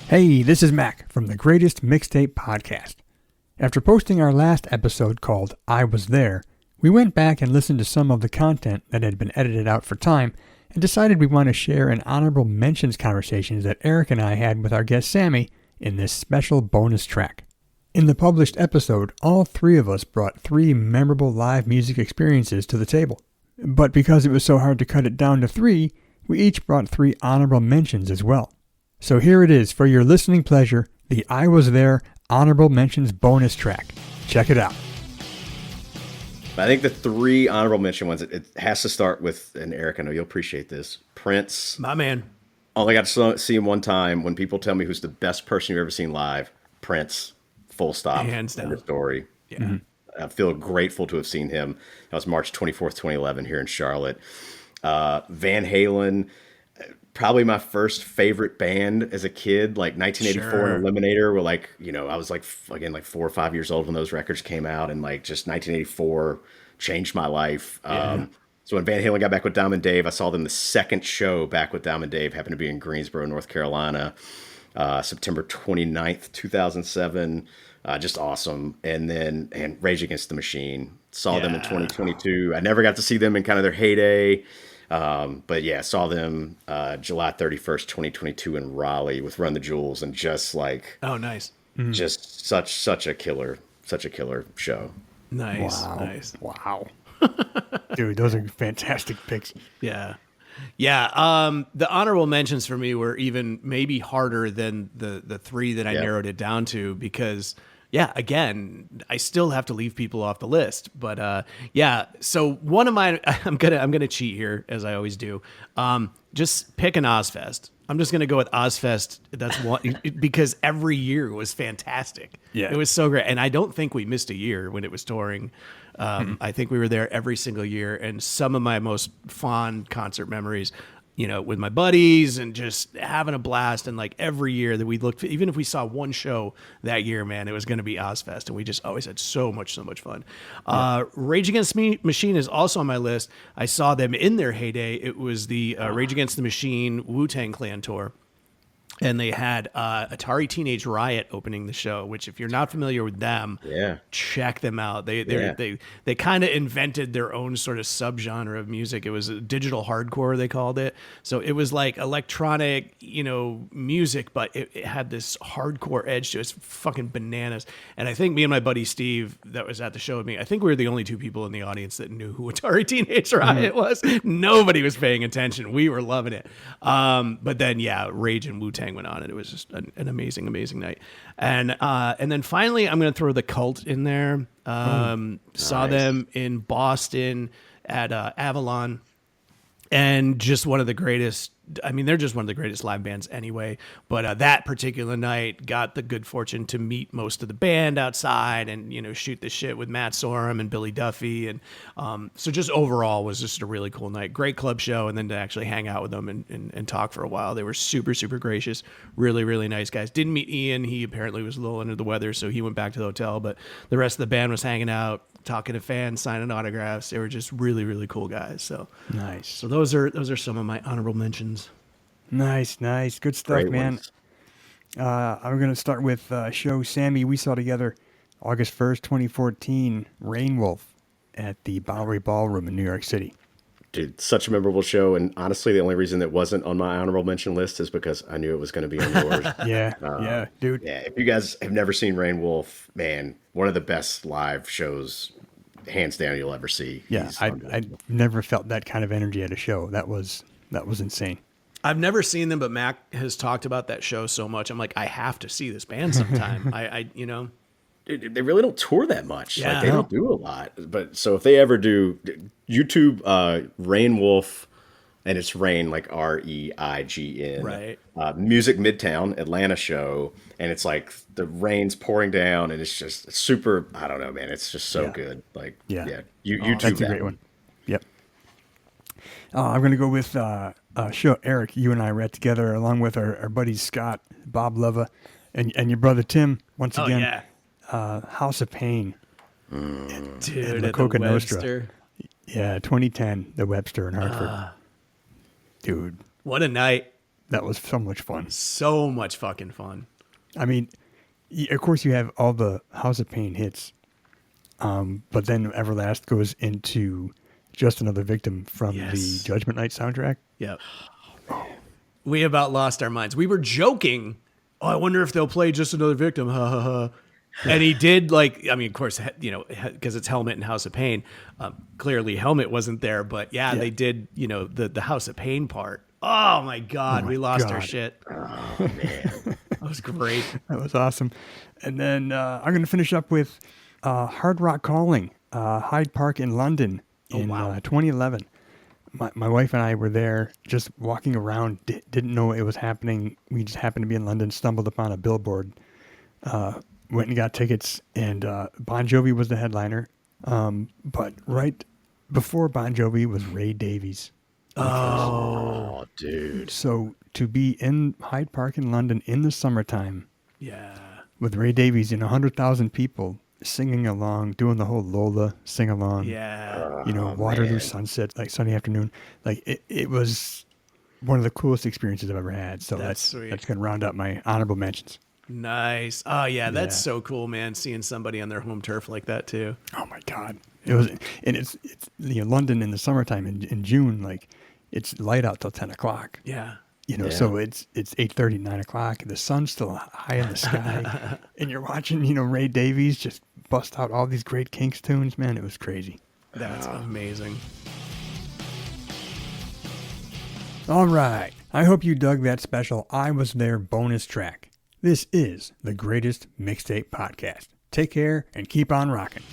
Hey, this is Mac from the Greatest Mixtape Podcast. After posting our last episode called I Was There, we went back and listened to some of the content that had been edited out for time and decided we want to share an honorable mentions conversations that Eric and I had with our guest Sammy in this special bonus track. In the published episode, all three of us brought 3 memorable live music experiences to the table. But because it was so hard to cut it down to 3, we each brought 3 honorable mentions as well. So here it is for your listening pleasure, the I Was There Honorable Mentions bonus track. Check it out. I think the 3 honorable mention ones, it has to start with, and Eric, I know you'll appreciate this, Prince. My man. Only got to see him one time. When people tell me who's the best person you've ever seen live, Prince, full stop. Hands down. End of story. Yeah. I feel grateful to have seen him. That was March 24th, 2011 here in Charlotte. Van Halen, probably my first favorite band as a kid, like 1984 Sure. and Eliminator were like, I was like 4 or 5 years old when those records came out, and like just 1984 changed my life. Yeah. So when Van Halen got back with Diamond Dave, I saw them the second show back with Diamond Dave, happened to be in Greensboro, North Carolina, September 29th, 2007. Just awesome. And Rage Against the Machine, saw them in 2022. I never got to see them in kind of their heyday. But yeah, saw them July 31st, 2022 in Raleigh with Run the Jewels, and just like, Oh, nice. just such a killer show. Nice. Wow. Nice. Wow. Dude, those are fantastic picks. Yeah. Yeah. The honorable mentions for me were even maybe harder than the 3 that I narrowed it down to, because again, I still have to leave people off the list, but so one of mine, I'm gonna cheat here, as I always do. Just pick an Ozfest. I'm just gonna go with Ozfest. That's one because every year was fantastic. Yeah. It was so great, and I don't think we missed a year when it was touring. I think we were there every single year, and some of my most fond concert memories, with my buddies and just having a blast. And like every year that we looked, even if we saw one show that year, man, it was going to be Ozfest, and we just always had so much fun. Rage Against the Machine is also on my list. I saw them in their heyday. It was the Rage Against the Machine Wu-Tang Clan tour. And they had Atari Teenage Riot opening the show, which, if you're not familiar with them, check them out. They kind of invented their own sort of subgenre of music. It was digital hardcore, they called it. So it was like electronic, music, but it had this hardcore edge to it. It's fucking bananas. And I think me and my buddy Steve, that was at the show with me, I think we were the only 2 people in the audience that knew who Atari Teenage Riot was. Nobody was paying attention. We were loving it. But then, Rage and Wu-Tang went on, and it was just an amazing night. And then finally, I'm going to throw the Cult in there. Saw them in Boston at Avalon, and just one of the greatest. I mean, they're just one of the greatest live bands anyway. But that particular night, got the good fortune to meet most of the band outside, and shoot the shit with Matt Sorum and Billy Duffy, and so just overall was just a really cool night. Great club show, and then to actually hang out with them and talk for a while. They were super gracious, really nice guys. Didn't meet Ian. He apparently was a little under the weather, so he went back to the hotel. But the rest of the band was hanging out, talking to fans, signing autographs. They were just really cool guys. So Nice. So those are some of my honorable mentions. Nice. Good stuff, Great man. ones. I'm going to start with show Sammy. We saw together August 1st, 2014, Rain Wolf at the Bowery Ballroom in New York City. Dude, such a memorable show, and honestly, the only reason it wasn't on my honorable mention list is because I knew it was going to be on yours. Yeah, dude. Yeah, if you guys have never seen Rain Wolf, man, one of the best live shows, hands down, you'll ever see. Yeah, I never felt that kind of energy at a show. That was insane. I've never seen them, but Mac has talked about that show so much. I'm like, I have to see this band sometime. They really don't tour that much. Yeah. Like, they don't do a lot. But so if they ever do, YouTube Rain Wolf, and it's Rain like REIGN. Right. Music Midtown Atlanta show, and it's like the rain's pouring down, and it's just super. I don't know, man. It's just so good. Like, YouTube. That's a great one. Yep. I'm going to go with show Eric. You and I were at together, along with our buddies Scott, Bob Leva, and your brother Tim. Once again, House of Pain. Dude, La at Coca the Nostra. Webster. Yeah, 2010, the Webster in Hartford. Dude. What a night. That was so much fun. So much fucking fun. I mean, of course you have all the House of Pain hits, but then Everlast goes into Just Another Victim from the Judgment Night soundtrack. Yep. We about lost our minds. We were joking. Oh, I wonder if they'll play Just Another Victim. Ha ha ha. And he did, like, I mean, of course, you know, because it's Helmet and House of Pain. Clearly, Helmet wasn't there, but they did, you know, the House of Pain part. Oh my God, we lost our shit. Oh man, that was great. That was awesome. And then I'm going to finish up with Hard Rock Calling, Hyde Park in London in 2011. My wife and I were there just walking around, didn't know it was happening. We just happened to be in London, stumbled upon a billboard, went and got tickets, and Bon Jovi was the headliner. But right before Bon Jovi was Ray Davies. Oh, dude. So to be in Hyde Park in London in the summertime with Ray Davies and 100,000 people singing along, doing the whole Lola sing along. Yeah. You know, Waterloo Sunset, like Sunday afternoon. Like it was one of the coolest experiences I've ever had. So that's going to round up my honorable mentions. Nice. Oh yeah, that's so cool, man. Seeing somebody on their home turf like that too. Oh my God. It was, and it's you know, London in the summertime in June, like it's light out till 10 o'clock. Yeah. You know, so it's 8:30, 9 o'clock, and the sun's still high in the sky, and you're watching, you know, Ray Davies just bust out all these great Kinks tunes. Man, it was crazy. That's amazing. All right. I hope you dug that special I Was There bonus track. This is the Greatest Mixtape Podcast. Take care and keep on rocking.